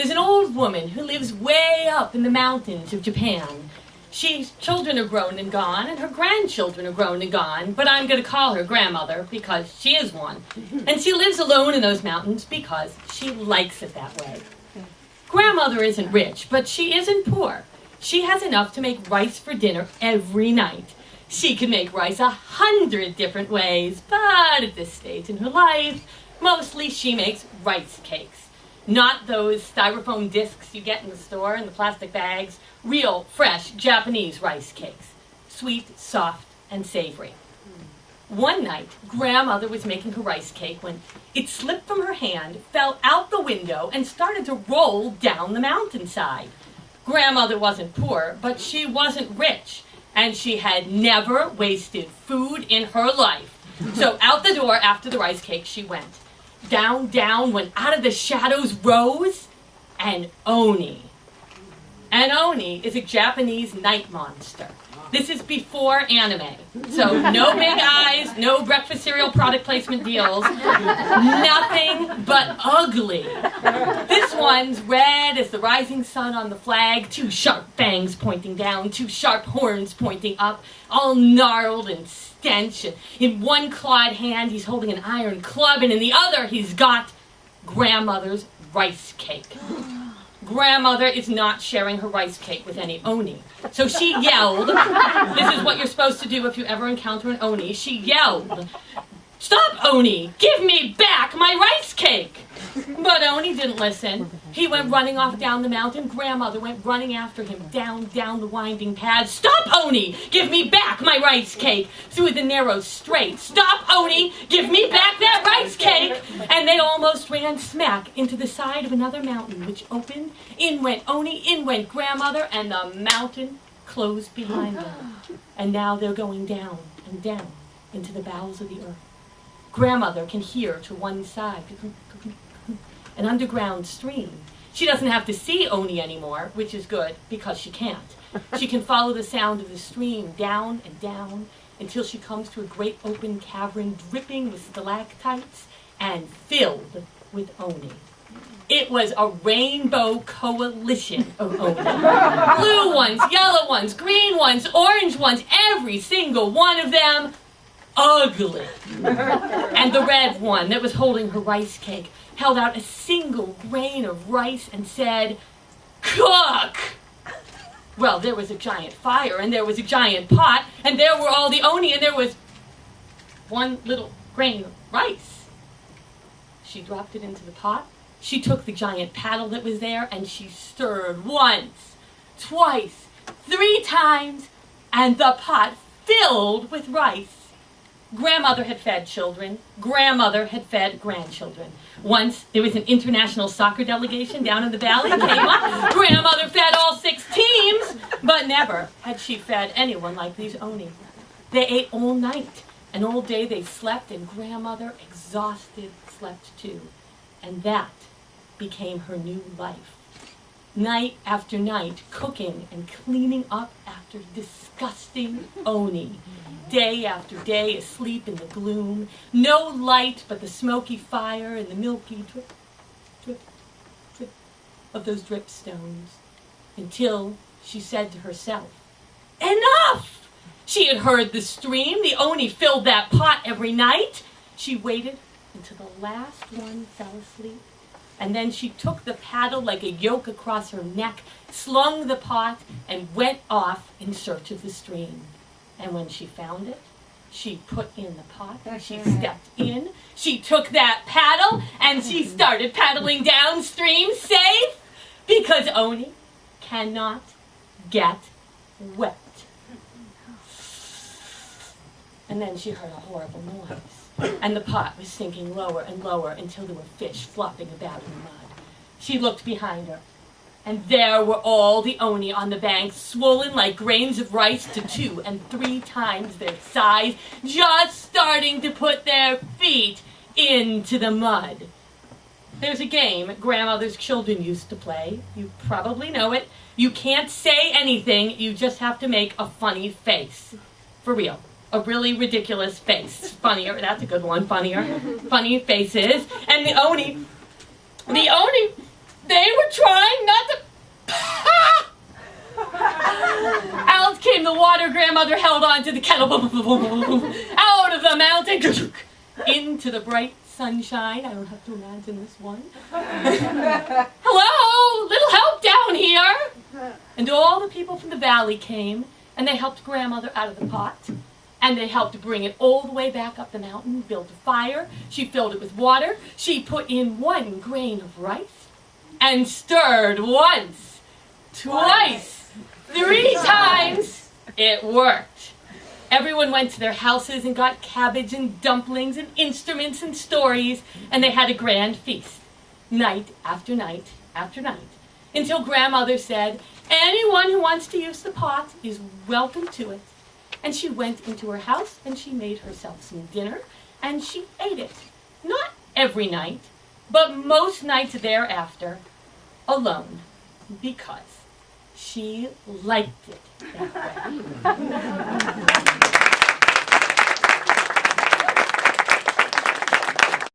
There's an old woman who lives way up in the mountains of Japan. She's children are grown and gone, and her grandchildren are grown and gone, but I'm going to call her grandmother because she is one. And she lives alone in those mountains because she likes it that way. Grandmother isn't rich, but she isn't poor. She has enough to make rice for dinner every night. She can make rice 100 different ways, but at this stage in her life, mostly she makes rice cakes. Not those styrofoam discs you get in the store in the plastic bags. Real, fresh Japanese rice cakes. Sweet, soft, and savory. One night, Grandmother was making her rice cake when it slipped from her hand, fell out the window, and started to roll down the mountainside. Grandmother wasn't poor, but she wasn't rich, and she had never wasted food in her life. So out the door after the rice cake she went. Down, down, when out of the shadows rose an Oni. An Oni is a Japanese night monster. This is before anime. So no big eyes, no breakfast cereal product placement deals, nothing but ugly. This one's red as the rising sun on the flag, 2 sharp fangs pointing down, 2 sharp horns pointing up, all gnarled and stench. In one clawed hand he's holding an iron club, and in the other he's got Grandmother's rice cake. Grandmother is not sharing her rice cake with any Oni. So she yelled, this is what you're supposed to do if you ever encounter an Oni. She yelled, "Stop, Oni! Give me back my rice cake!" But Oni didn't listen. He went running off down the mountain. Grandmother went running after him down the winding path. "Stop, Oni! Give me back my rice cake!" Through the narrow straight. "Stop, Oni! Give me back that rice cake!" And they almost ran smack into the side of another mountain, which opened. In went Oni, in went Grandmother, and the mountain closed behind them. And now they're going down and down into the bowels of the earth. Grandmother can hear to one side an underground stream. She doesn't have to see Oni anymore, which is good because she can't. She can follow the sound of the stream down and down until she comes to a great open cavern dripping with stalactites and filled with Oni. It was a rainbow coalition of Oni. Blue ones, yellow ones, green ones, orange ones, every single one of them ugly. And the red one that was holding her rice cake held out a single grain of rice and said, "Cook!" Well, there was a giant fire, and there was a giant pot, and there were all the Oni, and there was one little grain of rice. She dropped it into the pot. She took the giant paddle that was there, and she stirred once, twice, 3 times, and the pot filled with rice. Grandmother had fed children. Grandmother had fed grandchildren. Once there was an international soccer delegation down in the valley. Came up. Grandmother fed all 6 teams, but never had she fed anyone like these Oni. They ate all night, and all day they slept, and Grandmother, exhausted, slept too. And that became her new life. Night after night, cooking and cleaning up after disgusting Oni. Day after day, asleep in the gloom. No light but the smoky fire and the milky drip, drip, drip of those dripstones. Until she said to herself, "Enough!" She had heard the stream. The Oni filled that pot every night. She waited until the last one fell asleep. And then she took the paddle like a yoke across her neck, slung the pot, and went off in search of the stream. And when she found it, she put in the pot, she stepped in, she took that paddle, and she started paddling downstream safe, because Oni cannot get wet. And then she heard a horrible noise, and the pot was sinking lower and lower until there were fish flopping about in the mud. She looked behind her, and there were all the Oni on the bank, swollen like grains of rice to 2 and 3 times their size, just starting to put their feet into the mud. There's a game Grandmother's children used to play. You probably know it. You can't say anything, you just have to make a funny face. For real. A really ridiculous face. Funnier, that's a good one, funnier. Funny faces. And the Oni, they were trying grandmother held on to the kettle, out of the mountain, into the bright sunshine. I don't have to imagine this one. Hello, little help down here. And all the people from the valley came, and they helped grandmother out of the pot. And they helped bring it all the way back up the mountain, built a fire. She filled it with water. She put in 1 grain of rice and stirred once, twice, 3 times. It worked. Everyone went to their houses and got cabbage and dumplings and instruments and stories, and they had a grand feast, night after night after night, until grandmother said, anyone who wants to use the pot is welcome to it. And she went into her house and she made herself some dinner and she ate it. Not every night, but most nights thereafter, alone, because she liked it that way.